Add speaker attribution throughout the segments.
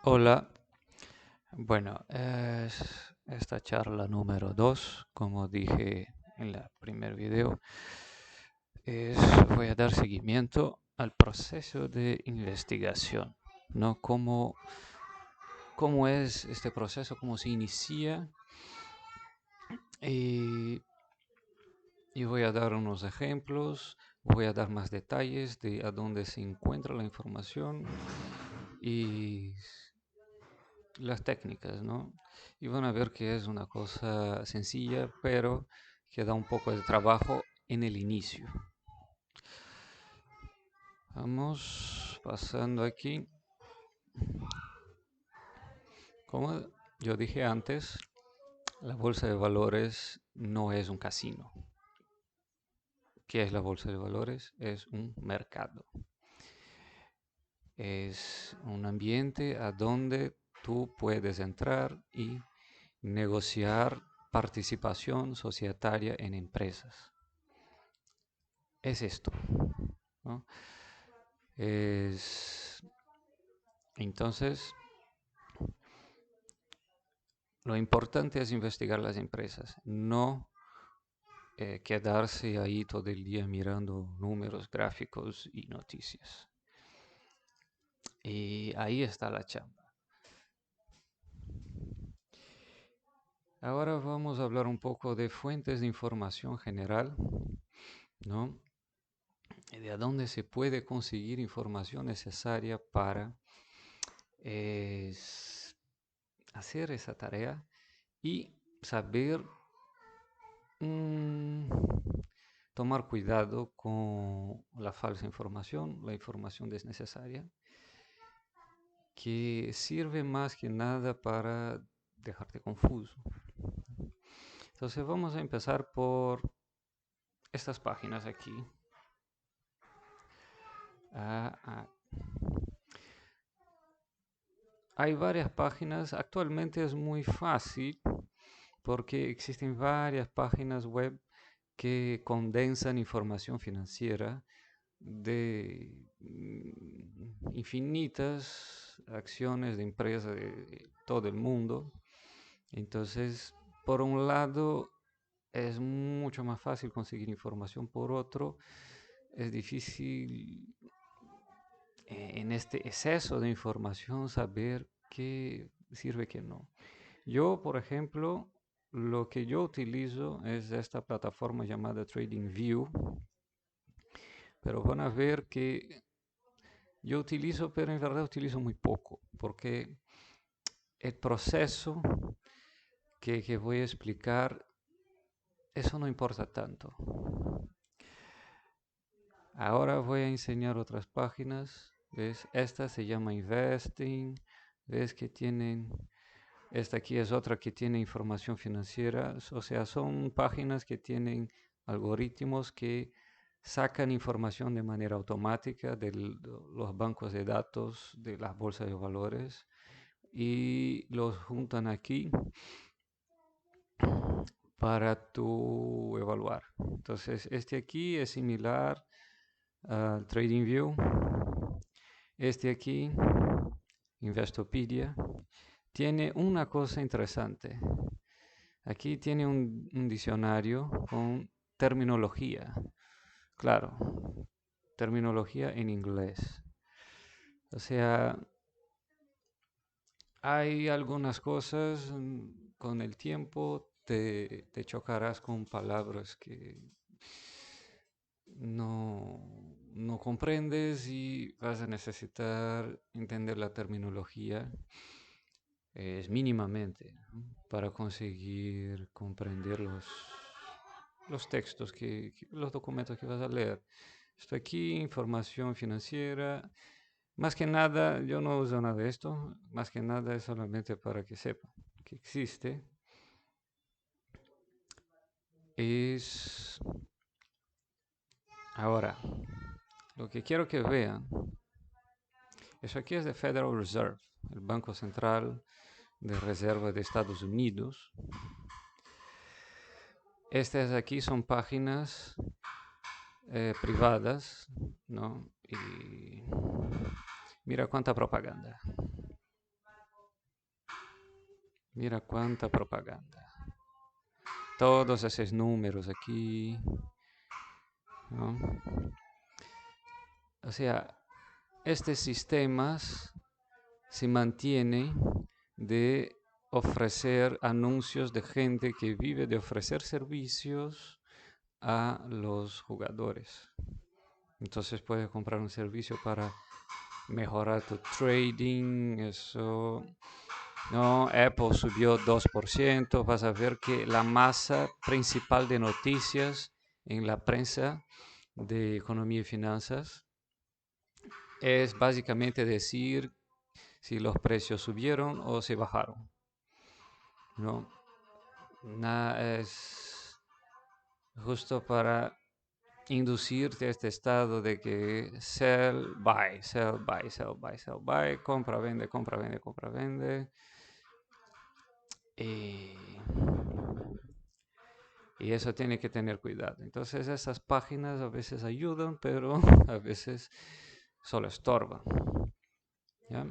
Speaker 1: Hola, bueno, es esta charla número 2, como dije en el primer video, es, voy a dar seguimiento al proceso de investigación, ¿no? ¿Cómo es este proceso? ¿Cómo se inicia? Y, y voy a dar unos ejemplos, voy a dar más detalles de a dónde se encuentra la información y las técnicas, ¿no? Y van a ver que es una cosa sencilla, pero que da un poco de trabajo en el inicio. Vamos pasando aquí. Como yo dije antes, la bolsa de valores no es un casino. ¿Qué es la bolsa de valores? Es un mercado. Es un ambiente a donde tú puedes entrar y negociar participación societaria en empresas. Es esto, ¿no? Entonces, lo importante es investigar las empresas, no quedarse ahí todo el día mirando números, gráficos y noticias. Y ahí está la chamba. Ahora vamos a hablar un poco de fuentes de información general, ¿no? De a dónde se puede conseguir información necesaria para hacer esa tarea y saber tomar cuidado con la falsa información, la información desnecesaria, que sirve más que nada para dejarte confuso. Entonces vamos a empezar por estas páginas aquí. Ah, ah. Hay varias páginas, actualmente es muy fácil porque existen varias páginas web que condensan información financiera de infinitas acciones de empresas de todo el mundo. Entonces, por un lado, es mucho más fácil conseguir información, por otro, es difícil en este exceso de información saber qué sirve, qué no. Yo, por ejemplo, lo que yo utilizo es esta plataforma llamada TradingView, pero van a ver que yo utilizo, pero en verdad utilizo muy poco, porque el proceso que voy a explicar, eso no importa tanto. Ahora voy a enseñar otras páginas. ¿Ves? Esta se llama Investing. ¿Ves que tienen? Esta aquí es otra que tiene información financiera. O sea, son páginas que tienen algoritmos que sacan información de manera automática de los bancos de datos de las bolsas de valores y los juntan aquí para tú evaluar. Entonces, este aquí es similar al TradingView. Este aquí, Investopedia, tiene una cosa interesante. Aquí tiene un diccionario con terminología. Claro, terminología en inglés. O sea, hay algunas cosas con el tiempo te chocarás con palabras que no comprendes y vas a necesitar entender la terminología mínimamente, ¿no? Para conseguir comprender los textos, los documentos que vas a leer. Esto aquí, información financiera. Más que nada, yo no uso nada de esto. Más que nada es solamente para que sepan que existe. Ahora, lo que quiero que vean, eso aquí es de Federal Reserve, el Banco Central de Reserva de Estados Unidos. Estas aquí son páginas privadas, ¿no? Y mira cuánta propaganda. Mira cuánta propaganda. Todos esos números aquí, ¿no? O sea, estos sistemas se mantienen de ofrecer anuncios de gente que vive de ofrecer servicios a los jugadores. Entonces puedes comprar un servicio para mejorar tu trading, eso. No, Apple subió 2%. Vas a ver que la masa principal de noticias en la prensa de economía y finanzas es básicamente decir si los precios subieron o se bajaron. ¿No? Es justo para inducirte a este estado de que sell, buy, sell, buy, sell, buy, sell, buy, compra, vende, compra, vende, compra, vende. Y eso tiene que tener cuidado. Entonces esas páginas a veces ayudan, pero a veces solo estorban. ¿Ya?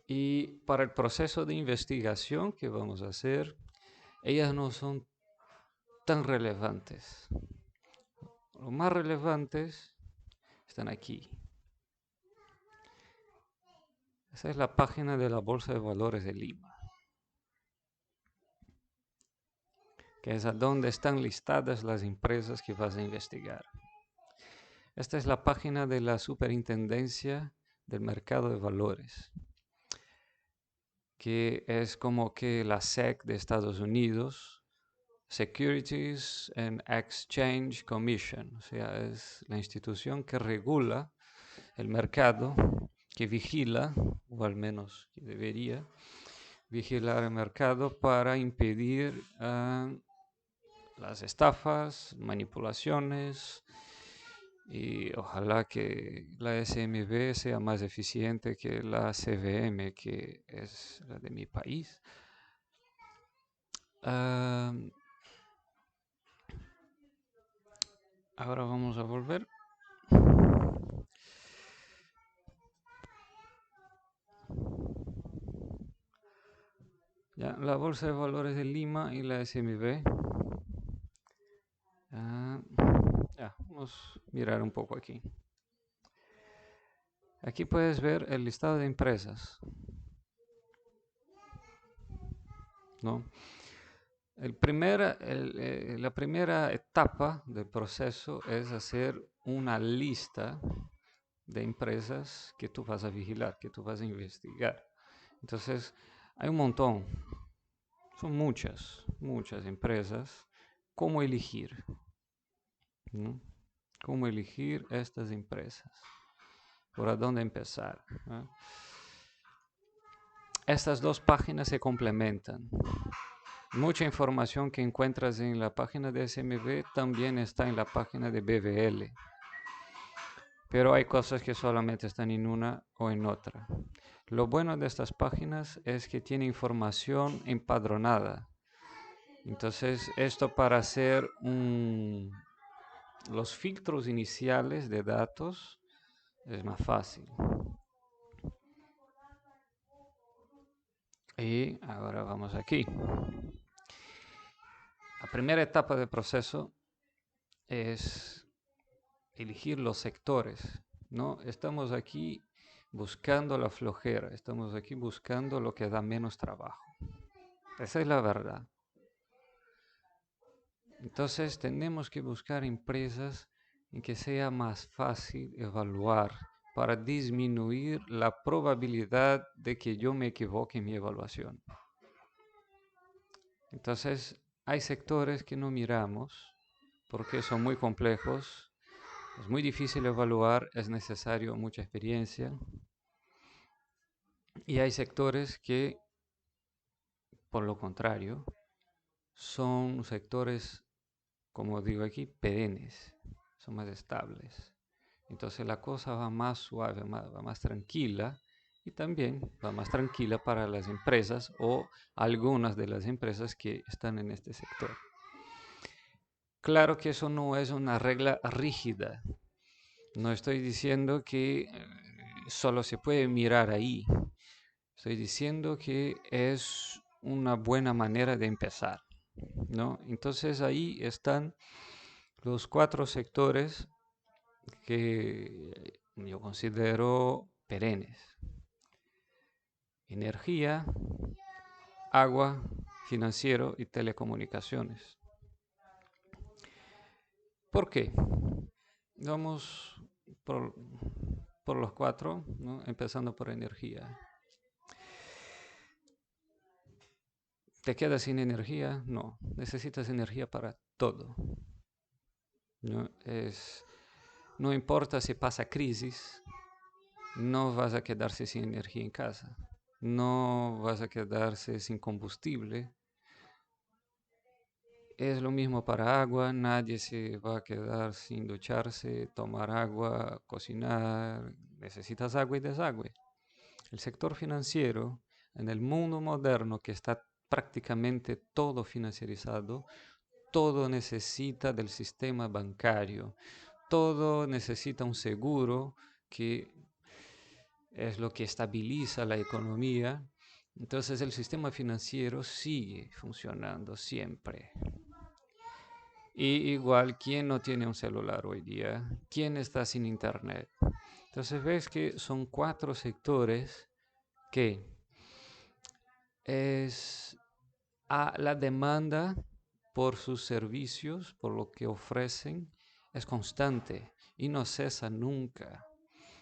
Speaker 1: Y para el proceso de investigación que vamos a hacer, ellas no son tan relevantes. Los más relevantes están aquí. Esa es la página de la Bolsa de Valores de Lima, que es a donde están listadas las empresas que vas a investigar. Esta es la página de la Superintendencia del Mercado de Valores, que es como que la SEC de Estados Unidos, Securities and Exchange Commission, o sea, es la institución que regula el mercado, que vigila, o al menos que debería vigilar el mercado para impedir las estafas, manipulaciones, y ojalá que la SMB sea más eficiente que la CVM, que es la de mi país. Ahora vamos a volver. Ya, la Bolsa de Valores de Lima y la SMB. Ya, vamos a mirar un poco aquí. Aquí puedes ver el listado de empresas, ¿no? La primera etapa del proceso es hacer una lista de empresas que tú vas a vigilar, que tú vas a investigar. Entonces, hay un montón, son muchas empresas. ¿Cómo elegir? ¿No? ¿Cómo elegir estas empresas? ¿Por dónde empezar? ¿No? Estas dos páginas se complementan. Mucha información que encuentras en la página de SMB también está en la página de BVL. Pero hay cosas que solamente están en una o en otra. Lo bueno de estas páginas es que tiene información empadronada. Entonces, esto para hacer los filtros iniciales de datos es más fácil. Y ahora vamos aquí. La primera etapa del proceso es elegir los sectores, ¿no? Estamos aquí buscando la flojera, estamos aquí buscando lo que da menos trabajo. Esa es la verdad. Entonces tenemos que buscar empresas en que sea más fácil evaluar para disminuir la probabilidad de que yo me equivoque en mi evaluación. Entonces hay sectores que no miramos porque son muy complejos, es muy difícil evaluar, es necesario mucha experiencia. Y hay sectores que, por lo contrario, son sectores, como digo aquí, perennes, son más estables. Entonces la cosa va más suave, va más tranquila, y también va más tranquila para las empresas o algunas de las empresas que están en este sector. Claro que eso no es una regla rígida. No estoy diciendo que solo se puede mirar ahí. Estoy diciendo que es una buena manera de empezar, ¿no? Entonces ahí están los 4 sectores que yo considero perennes: energía, agua, financiero y telecomunicaciones. ¿Por qué? Vamos por, por los 4, ¿no? Empezando por energía. ¿Te quedas sin energía? No, necesitas energía para todo, ¿no? No importa si pasa crisis, no vas a quedarse sin energía en casa, no vas a quedarse sin combustible. Es lo mismo para agua, nadie se va a quedar sin ducharse, tomar agua, cocinar, necesitas agua y desagüe. El sector financiero, en el mundo moderno que está prácticamente todo financiarizado, todo necesita del sistema bancario, todo necesita un seguro que es lo que estabiliza la economía. Entonces el sistema financiero sigue funcionando siempre. Y igual, ¿quién no tiene un celular hoy día? ¿Quién está sin internet? Entonces ves que son 4 sectores que es la demanda por sus servicios, por lo que ofrecen, es constante y no cesa nunca.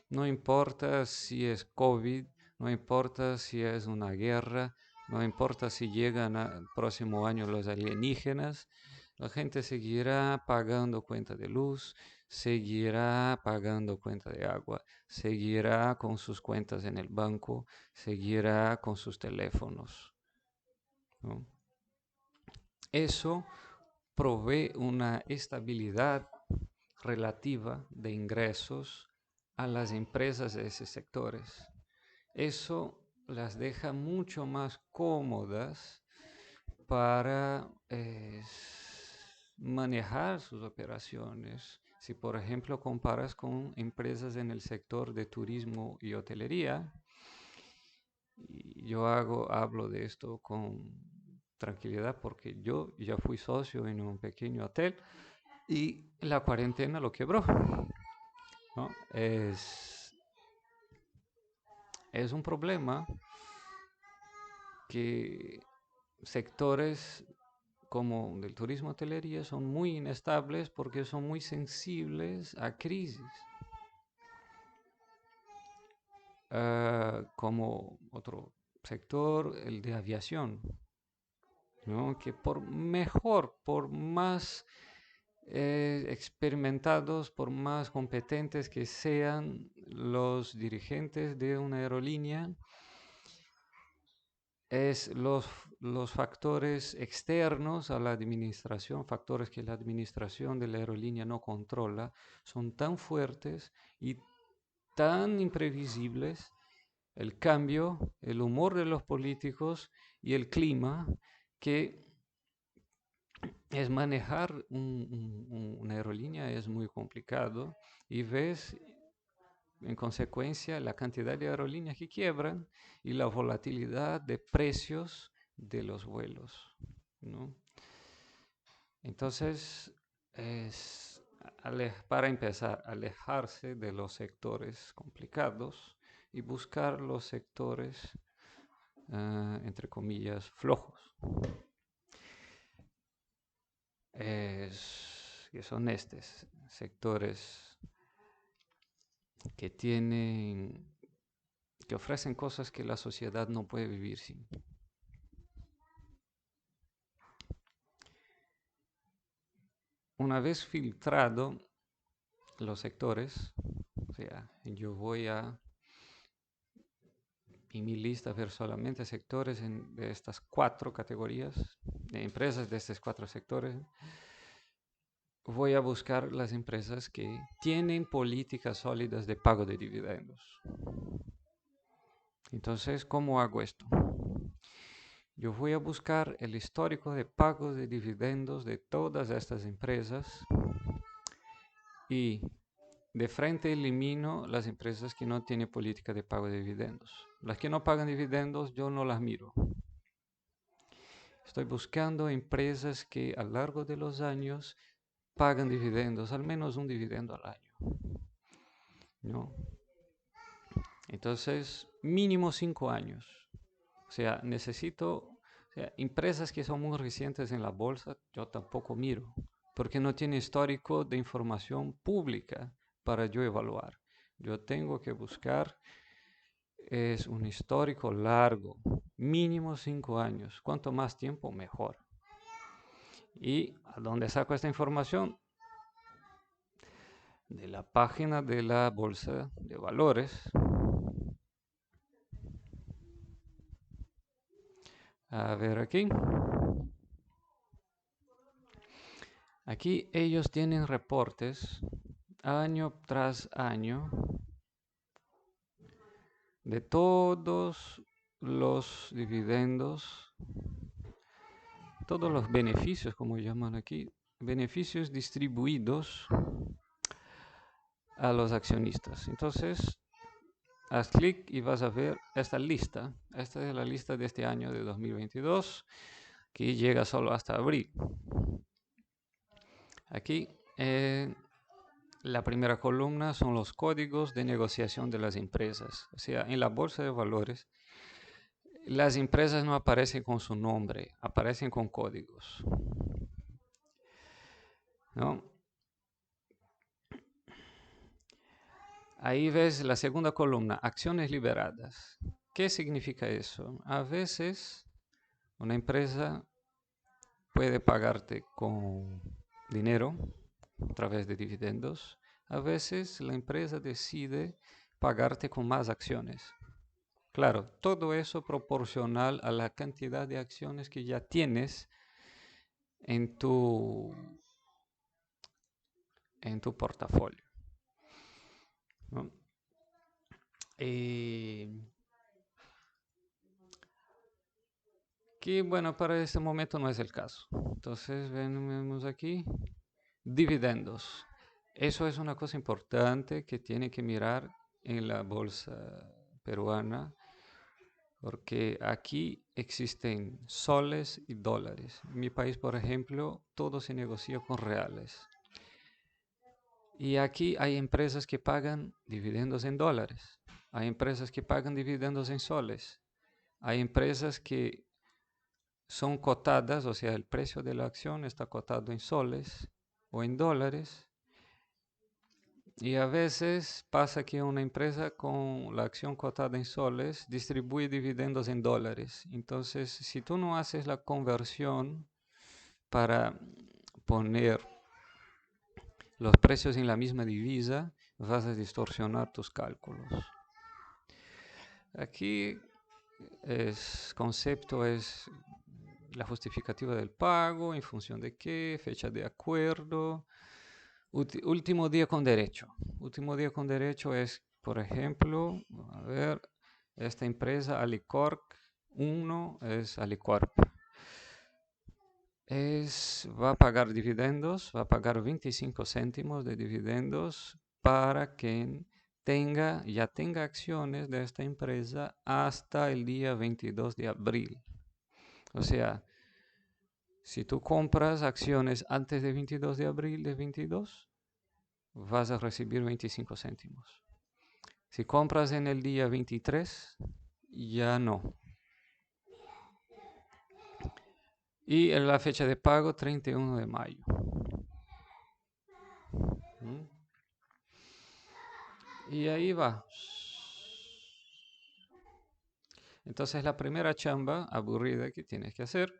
Speaker 1: No importa si es COVID, no importa si es una guerra, no importa si llegan al próximo año los alienígenas, la gente seguirá pagando cuenta de luz, seguirá pagando cuenta de agua, seguirá con sus cuentas en el banco, seguirá con sus teléfonos, ¿no? Eso provee una estabilidad relativa de ingresos a las empresas de esos sectores. Eso las deja mucho más cómodas para manejar sus operaciones. Si por ejemplo comparas con empresas en el sector de turismo y hotelería, y yo hablo de esto con tranquilidad porque yo ya fui socio en un pequeño hotel y la cuarentena lo quebró, ¿no? Es un problema que sectores como del turismo hotelería son muy inestables porque son muy sensibles a crisis. Como otro sector, el de aviación, ¿no? Que por mejor, por más experimentados, por más competentes que sean los dirigentes de una aerolínea, es los factores externos a la administración, factores que la administración de la aerolínea no controla, son tan fuertes y tan imprevisibles, el cambio, el humor de los políticos y el clima, que es manejar una aerolínea es muy complicado y ves en consecuencia la cantidad de aerolíneas que quiebran y la volatilidad de precios de los vuelos, ¿no? Entonces, para empezar, alejarse de los sectores complicados y buscar los sectores, entre comillas, flojos. Que son estos sectores que que ofrecen cosas que la sociedad no puede vivir sin. Una vez filtrado los sectores, o sea, yo voy a en mi lista ver solamente sectores de estas 4 categorías, de empresas de estos 4 sectores. Voy a buscar las empresas que tienen políticas sólidas de pago de dividendos. Entonces, ¿cómo hago esto? Yo voy a buscar el histórico de pagos de dividendos de todas estas empresas y de frente elimino las empresas que no tienen política de pago de dividendos. Las que no pagan dividendos yo no las miro. Estoy buscando empresas que a lo largo de los años pagan dividendos, al menos un dividendo al año, ¿no? Entonces, mínimo 5 años. O sea, empresas que son muy recientes en la bolsa, yo tampoco miro, porque no tiene histórico de información pública para yo evaluar. Yo tengo que buscar es un histórico largo, mínimo 5 años. Cuanto más tiempo, mejor. ¿Y a dónde saco esta información? De la página de la Bolsa de Valores. A ver aquí. Aquí ellos tienen reportes año tras año de todos los dividendos, todos los beneficios, como llaman aquí, beneficios distribuidos a los accionistas. Entonces, haz clic y vas a ver esta lista. Esta es la lista de este año de 2022, que llega solo hasta abril. Aquí, la primera columna son los códigos de negociación de las empresas. O sea, en la bolsa de valores, las empresas no aparecen con su nombre, aparecen con códigos, ¿no? Ahí ves la segunda columna, acciones liberadas. ¿Qué significa eso? A veces una empresa puede pagarte con dinero a través de dividendos. A veces la empresa decide pagarte con más acciones. Claro, todo eso proporcional a la cantidad de acciones que ya tienes en tu portafolio, ¿no? Que bueno, para este momento no es el caso. Entonces, vemos aquí, dividendos. Eso es una cosa importante que tiene que mirar en la bolsa peruana, porque aquí existen soles y dólares. En mi país, por ejemplo, todo se negocia con reales. Y aquí hay empresas que pagan dividendos en dólares. Hay empresas que pagan dividendos en soles. Hay empresas que son cotadas, o sea, el precio de la acción está cotado en soles o en dólares. Y a veces pasa que una empresa con la acción cotada en soles distribuye dividendos en dólares. Entonces, si tú no haces la conversión para poner los precios en la misma divisa, vas a distorsionar tus cálculos. Aquí el concepto es la justificativa del pago, en función de qué, fecha de acuerdo, último día con derecho. Último día con derecho es, por ejemplo, a ver, esta empresa Alicorp 1 es Alicorp. Va a pagar dividendos, va a pagar 25 céntimos de dividendos para quien ya tenga acciones de esta empresa hasta el día 22 de abril. O sea, si tú compras acciones antes del 22 de abril de 22, vas a recibir 25 céntimos. Si compras en el día 23, ya no. Y en la fecha de pago, 31 de mayo. Y ahí va. Entonces la primera chamba aburrida que tienes que hacer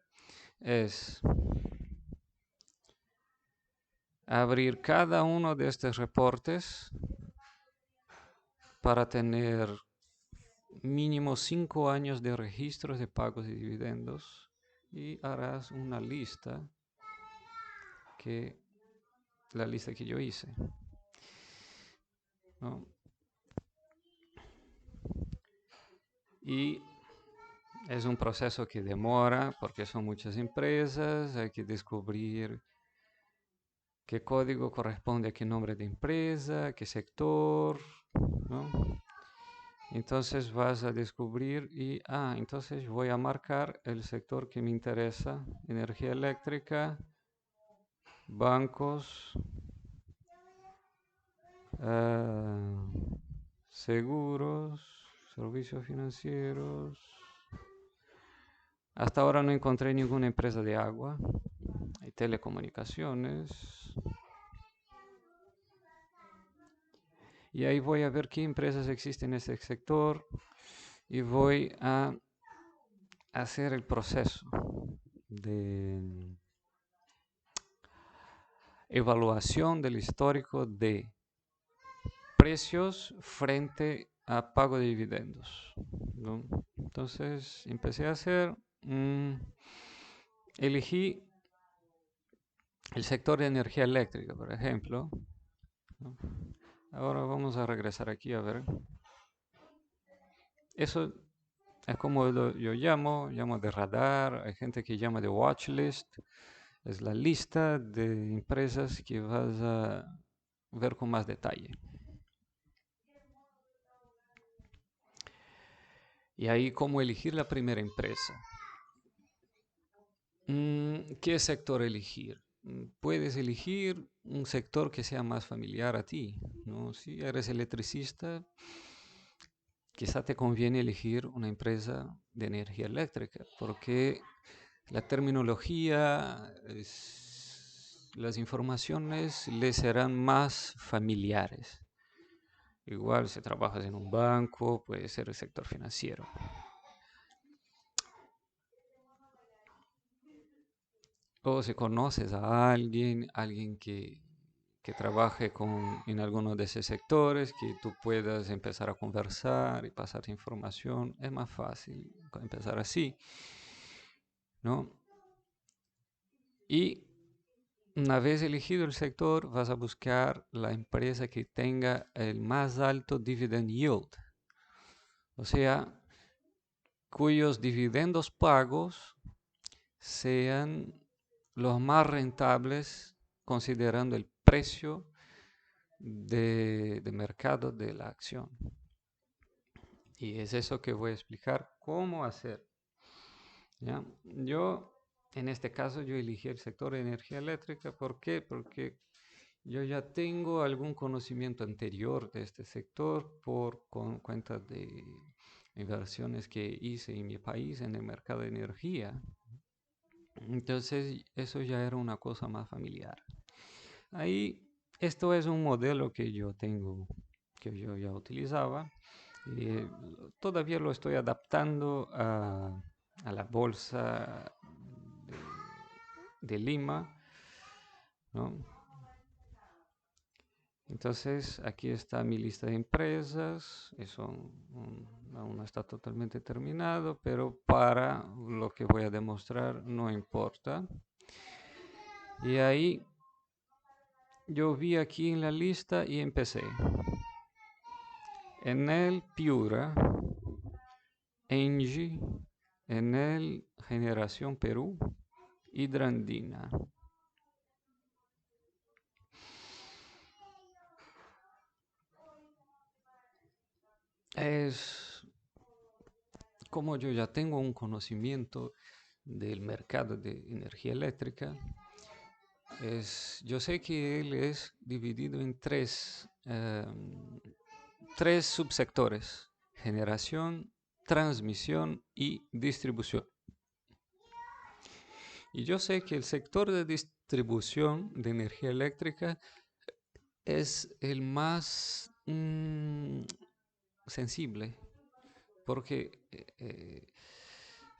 Speaker 1: es abrir cada uno de estos reportes para tener mínimo 5 años de registros de pagos y dividendos y harás una lista la lista que yo hice, ¿no? Y es un proceso que demora porque son muchas empresas, hay que descubrir qué código corresponde a qué nombre de empresa, qué sector, ¿no? Entonces vas a descubrir y, entonces voy a marcar el sector que me interesa, energía eléctrica, bancos, seguros, servicios financieros. Hasta ahora no encontré ninguna empresa de agua y telecomunicaciones. Y ahí voy a ver qué empresas existen en ese sector y voy a hacer el proceso de evaluación del histórico de precios frente a pago de dividendos, ¿no? Entonces empecé a hacer, elegí el sector de energía eléctrica, por ejemplo, ¿no? Ahora vamos a regresar aquí a ver. Eso es como yo llamo de radar, hay gente que llama de watch list, es la lista de empresas que vas a ver con más detalle. Y ahí cómo elegir la primera empresa. ¿Qué sector elegir? Puedes elegir un sector que sea más familiar a ti, ¿no? Si eres electricista, quizá te conviene elegir una empresa de energía eléctrica, porque la terminología, las informaciones les serán más familiares. Igual si trabajas en un banco, puede ser el sector financiero. O si conoces a alguien que trabaje en alguno de esos sectores, que tú puedas empezar a conversar y pasar información, es más fácil empezar así, ¿no? Y una vez elegido el sector, vas a buscar la empresa que tenga el más alto dividend yield, o sea, cuyos dividendos pagos sean los más rentables considerando el precio de mercado de la acción. Y es eso que voy a explicar cómo hacer. ¿Ya? En este caso, yo elegí el sector de energía eléctrica. ¿Por qué? Porque yo ya tengo algún conocimiento anterior de este sector por cuenta de inversiones que hice en mi país en el mercado de energía. Entonces, eso ya era una cosa más familiar. Ahí, esto es un modelo que yo tengo, que yo ya utilizaba. Todavía lo estoy adaptando a la bolsa de Lima, ¿no? Entonces, aquí está mi lista de empresas. Eso aún no está totalmente terminado, pero para lo que voy a demostrar no importa. Y ahí yo vi aquí en la lista y empecé. Enel Piura, Engie, Enel Generación Perú, Hidrandina. Es como yo ya tengo un conocimiento del mercado de energía eléctrica, yo sé que él es dividido en tres subsectores: generación, transmisión y distribución. Y yo sé que el sector de distribución de energía eléctrica es el más sensible, porque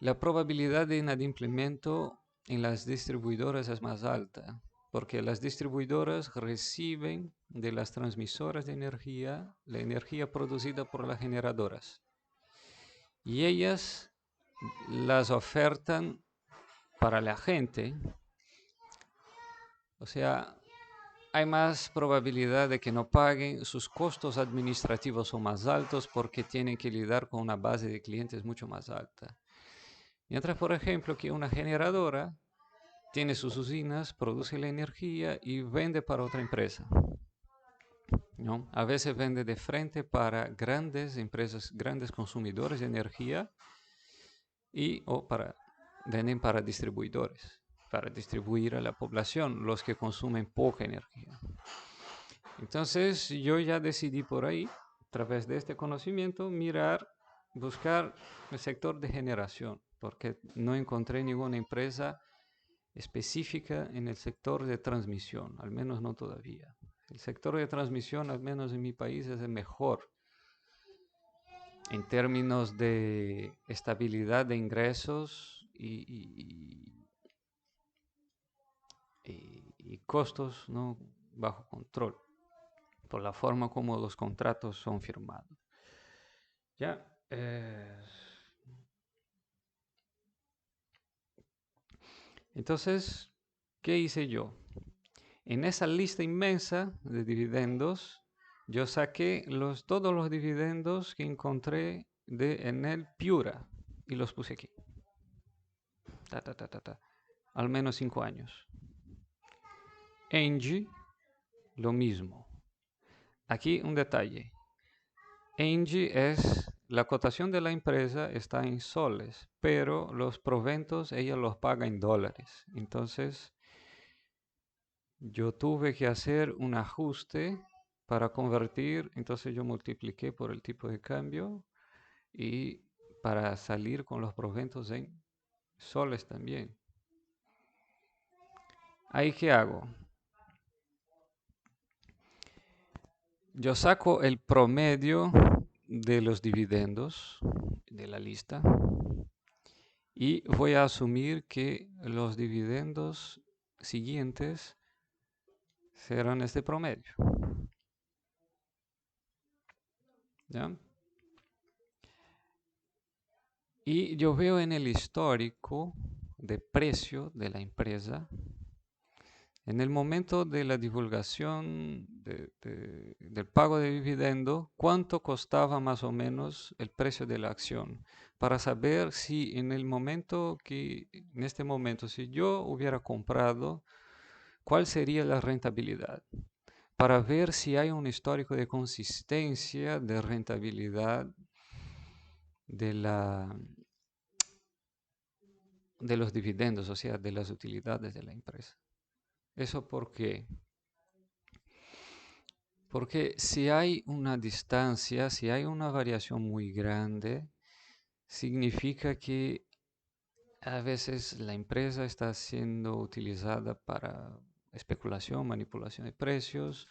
Speaker 1: la probabilidad de inadimplemento en las distribuidoras es más alta, porque las distribuidoras reciben de las transmisoras de energía la energía producida por las generadoras y ellas las ofertan para la gente. O sea, hay más probabilidad de que no paguen, sus costos administrativos son más altos porque tienen que lidiar con una base de clientes mucho más alta. Mientras, por ejemplo, que una generadora tiene sus usinas, produce la energía y vende para otra empresa. ¿no? A veces vende de frente para grandes empresas, grandes consumidores de energía o venden para distribuidores, para distribuir a la población, los que consumen poca energía. Entonces yo ya decidí por ahí, a través de este conocimiento, buscar el sector de generación, porque no encontré ninguna empresa específica en el sector de transmisión, al menos no todavía. El sector de transmisión, al menos en mi país, es el mejor en términos de estabilidad de ingresos y costos, ¿no?, bajo control, por la forma como los contratos son firmados. Ya. Entonces, ¿qué hice yo? En esa lista inmensa de dividendos, yo saqué todos los dividendos que encontré de Enel Piura y los puse aquí. Al menos 5 años. Engie, lo mismo. Aquí un detalle. Engie la cotación de la empresa está en soles, pero los proventos ella los paga en dólares. Entonces, yo tuve que hacer un ajuste para convertir, entonces yo multipliqué por el tipo de cambio y para salir con los proventos en soles también. ¿Ahí qué hago? Yo saco el promedio de los dividendos de la lista y voy a asumir que los dividendos siguientes serán este promedio. ¿Ya? Y yo veo en el histórico de precio de la empresa, en el momento de la divulgación del pago de dividendo, cuánto costaba más o menos el precio de la acción, para saber si en este momento, si yo hubiera comprado, cuál sería la rentabilidad, para ver si hay un histórico de consistencia de rentabilidad de los dividendos, o sea, de las utilidades de la empresa. ¿Eso por qué? Porque si hay una distancia, si hay una variación muy grande, significa que a veces la empresa está siendo utilizada para especulación, manipulación de precios.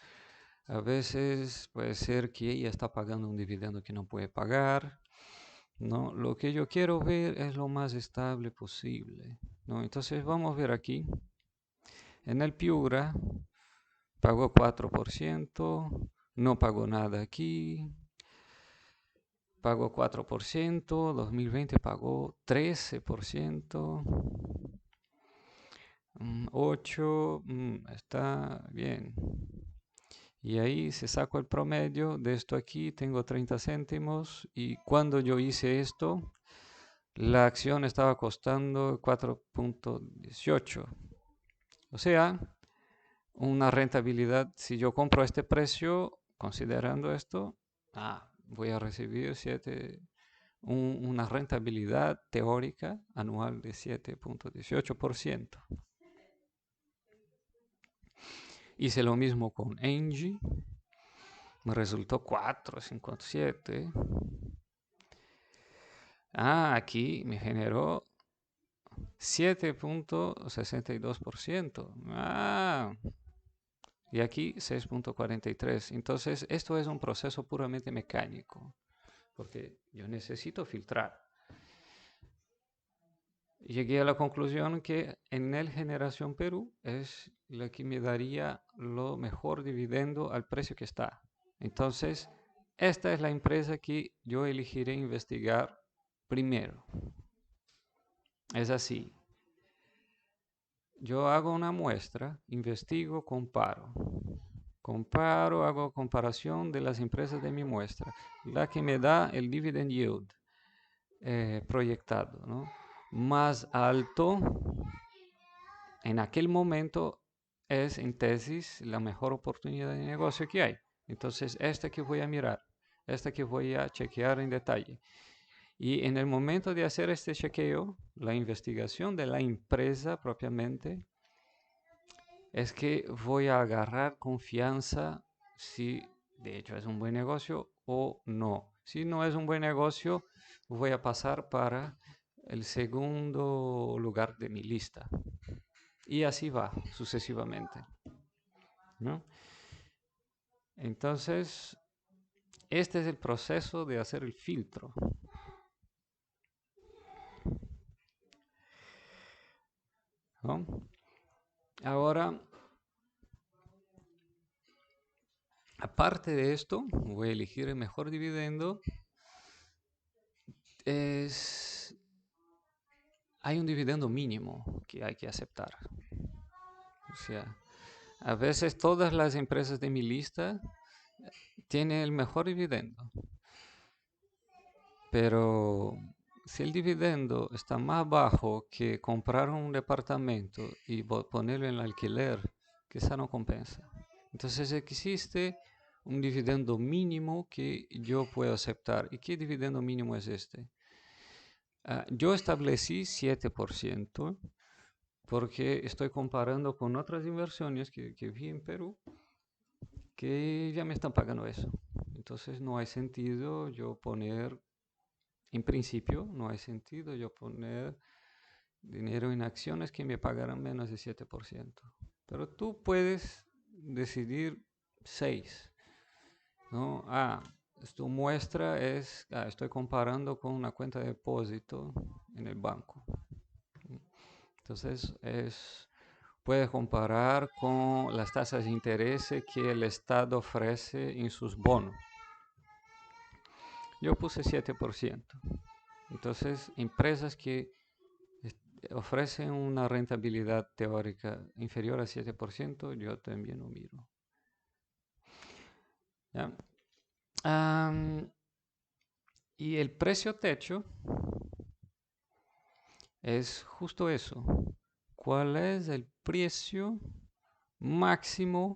Speaker 1: A veces puede ser que ella está pagando un dividendo que no puede pagar, ¿no? Lo que yo quiero ver es lo más estable posible, ¿no? Entonces vamos a ver aquí. En el Piura pagó 4%, no pagó nada aquí, pagó 4%, 2020 pagó 13%, 8%, está bien. Y ahí se sacó el promedio de esto aquí, tengo 30 céntimos y cuando yo hice esto, la acción estaba costando 4.18. O sea, una rentabilidad, si yo compro a este precio, considerando esto, voy a recibir una rentabilidad teórica anual de 7.18%. Hice lo mismo con Engie, me resultó 4.57. Aquí me generó 7.62%. Y aquí 6.43. Entonces, esto es un proceso puramente mecánico, porque yo necesito filtrar. Llegué a la conclusión que Enel Generación Perú es la que me daría lo mejor dividendo al precio que está. Entonces, esta es la empresa que yo elegiré investigar primero. Es así. Yo hago una muestra, investigo, comparo. Hago comparación de las empresas de mi muestra. La que me da el dividend yield proyectado, ¿no?, más alto en aquel momento es en tesis la mejor oportunidad de negocio que hay. Entonces, esta que voy a mirar, esta que voy a chequear en detalle. Y en el momento de hacer este chequeo, la investigación de la empresa propiamente, es que voy a agarrar confianza si de hecho es un buen negocio o no. Si no es un buen negocio, voy a pasar para el segundo lugar de mi lista. Y así va sucesivamente, ¿no? Entonces, este es el proceso de hacer el filtro, ¿no? Ahora, aparte de esto, voy a elegir el mejor dividendo. Hay un dividendo mínimo que hay que aceptar. O sea, a veces todas las empresas de mi lista tienen el mejor dividendo, pero si el dividendo está más bajo que comprar un departamento y ponerlo en alquiler, quizá no compensa. Entonces existe un dividendo mínimo que yo puedo aceptar. ¿Y qué dividendo mínimo es este? Yo establecí 7% porque estoy comparando con otras inversiones que vi en Perú que ya me están pagando eso. Entonces no hay sentido yo poner, en principio, no hay sentido yo poner dinero en acciones que me pagaran menos de 7%. Pero tú puedes decidir 6, ¿no? Tu muestra es, estoy comparando con una cuenta de depósito en el banco. Entonces puedes comparar con las tasas de interés que el Estado ofrece en sus bonos. Yo puse 7%. Entonces, empresas que ofrecen una rentabilidad teórica inferior a 7%, yo también lo miro. ¿Ya? Y el precio techo es justo eso. ¿Cuál es el precio máximo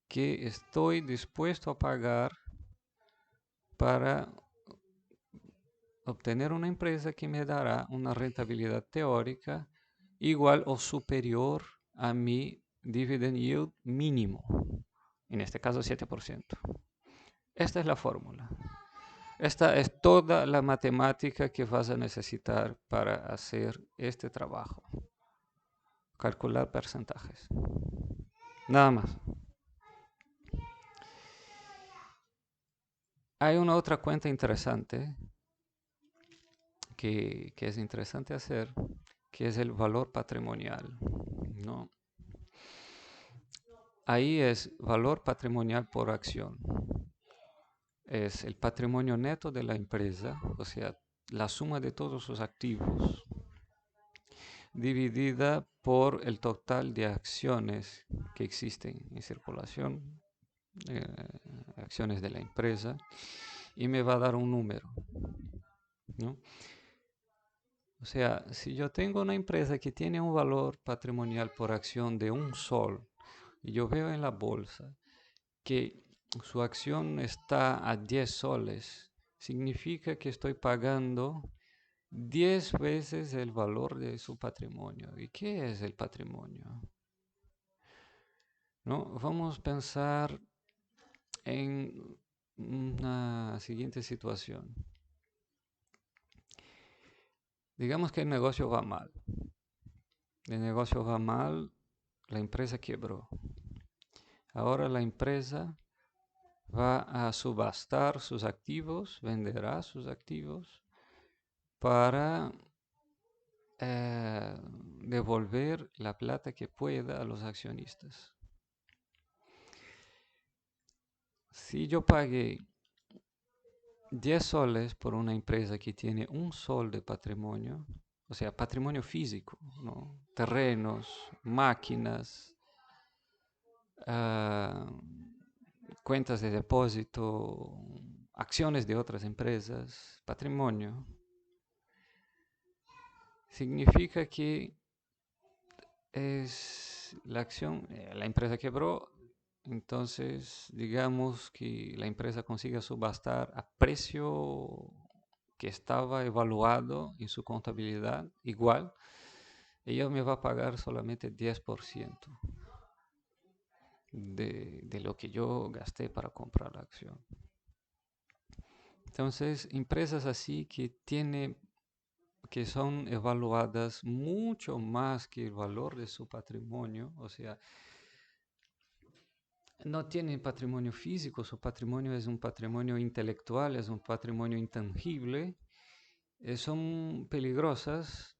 Speaker 1: que estoy dispuesto a pagar para obtener una empresa que me dará una rentabilidad teórica igual o superior a mi dividend yield mínimo, en este caso 7%? Esta es la fórmula. Esta es toda la matemática que vas a necesitar para hacer este trabajo. Calcular porcentajes. Nada más. Hay una otra cuenta interesante que es interesante hacer, que es el valor patrimonial, ¿no? Ahí es valor patrimonial por acción. Es el patrimonio neto de la empresa, o sea, la suma de todos sus activos, dividida por el total de acciones que existen en circulación, acciones de la empresa, y me va a dar un número, ¿no? O sea, si yo tengo una empresa que tiene un valor patrimonial por acción de $1 y yo veo en la bolsa que su acción está a 10 soles, significa que estoy pagando 10 veces el valor de su patrimonio. ¿Y qué es el patrimonio? ¿No? Vamos a pensar en una siguiente situación. Digamos que el negocio va mal. El negocio va mal, la empresa quebró. Ahora la empresa va a subastar sus activos, venderá sus activos para devolver la plata que pueda a los accionistas. Si yo pagué 10 soles por una empresa que tiene $1 de patrimonio, o sea, patrimonio físico, ¿no? Terrenos, máquinas, cuentas de depósito, acciones de otras empresas, patrimonio, significa que es la acción, la empresa quebró, Entonces, digamos que la empresa consiga subastar a precio que estaba evaluado en su contabilidad, igual, ella me va a pagar solamente 10% de lo que yo gasté para comprar la acción. Entonces, empresas así que son evaluadas mucho más que el valor de su patrimonio, o sea, no tienen patrimonio físico, su patrimonio es un patrimonio intelectual, es un patrimonio intangible, son peligrosas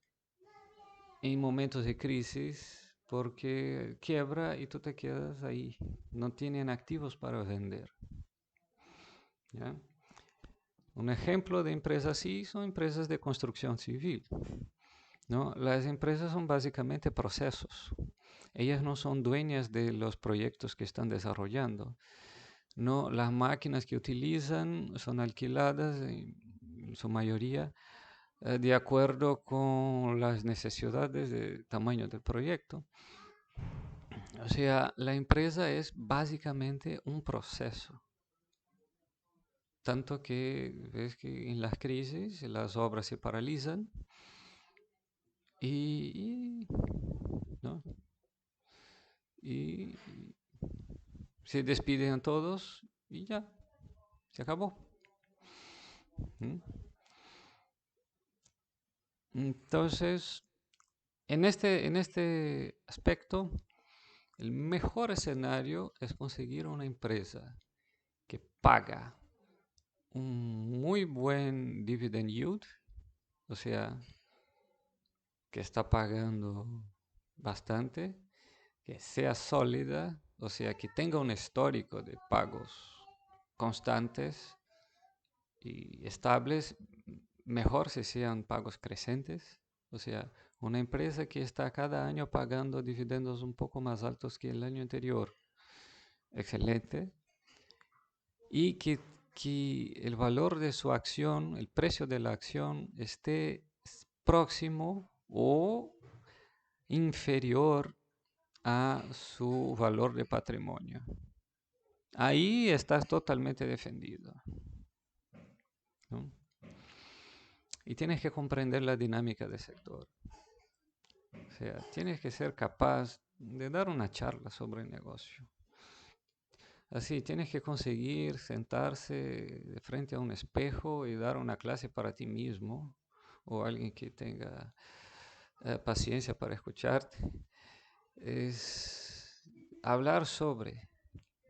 Speaker 1: en momentos de crisis porque quiebra y tú te quedas ahí, no tienen activos para vender. ¿Ya? Un ejemplo de empresas así son empresas de construcción civil, ¿no? Las empresas son básicamente procesos. Ellas no son dueñas de los proyectos que están desarrollando. No, las máquinas que utilizan son alquiladas en su mayoría de acuerdo con las necesidades de tamaño del proyecto. O sea, la empresa es básicamente un proceso. Tanto que ves que en las crisis las obras se paralizan y, ¿no? y se despiden a todos y ya, se acabó. ¿Mm? Entonces, en este aspecto, el mejor escenario es conseguir una empresa que paga un muy buen dividend yield, o sea, que está pagando bastante, que sea sólida, o sea, que tenga un histórico de pagos constantes y estables, mejor si sean pagos crecientes, o sea, una empresa que está cada año pagando dividendos un poco más altos que el año anterior, excelente, y que el valor de su acción, el precio de la acción esté próximo o inferior a su valor de patrimonio. Ahí estás totalmente defendido, ¿no? Y tienes que comprender la dinámica del sector. O sea, tienes que ser capaz de dar una charla sobre el negocio. Así, tienes que conseguir sentarse de frente a un espejo y dar una clase para ti mismo o alguien que tenga paciencia para escucharte. Es hablar sobre,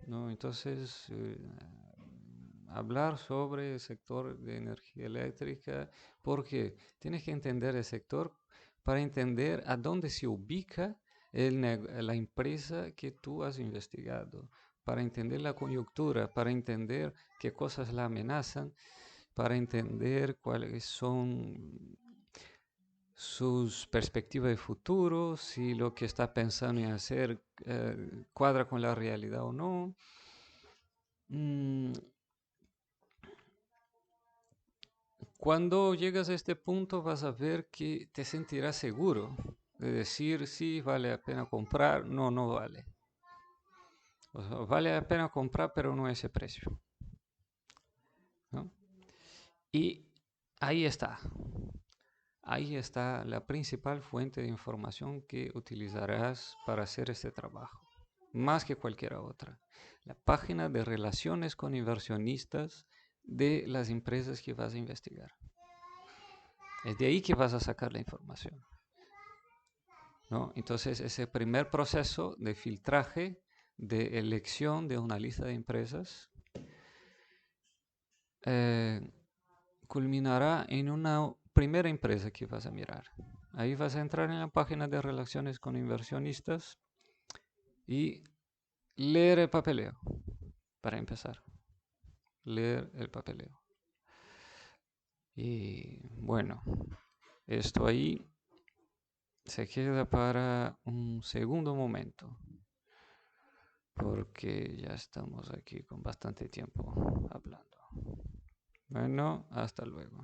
Speaker 1: ¿no? Entonces, hablar sobre el sector de energía eléctrica, porque tienes que entender el sector para entender a dónde se ubica la empresa que tú has investigado, para entender la coyuntura, para entender qué cosas la amenazan, para entender cuáles son sus perspectivas de futuro, si lo que está pensando en hacer cuadra con la realidad o no. Cuando llegas a este punto vas a ver que te sentirás seguro de decir si vale la pena comprar, no vale. O sea, vale la pena comprar, pero no a ese precio, ¿no? Y ahí está. Ahí está la principal fuente de información que utilizarás para hacer este trabajo, más que cualquier otra. La página de relaciones con inversionistas de las empresas que vas a investigar. Es de ahí que vas a sacar la información, ¿no? Entonces, ese primer proceso de filtraje, de elección de una lista de empresas, culminará en una primera empresa que vas a mirar. Ahí vas a entrar en la página de relaciones con inversionistas y leer el papeleo, para empezar. Leer el papeleo. Y bueno, esto ahí se queda para un segundo momento, porque ya estamos aquí con bastante tiempo hablando. Bueno, hasta luego.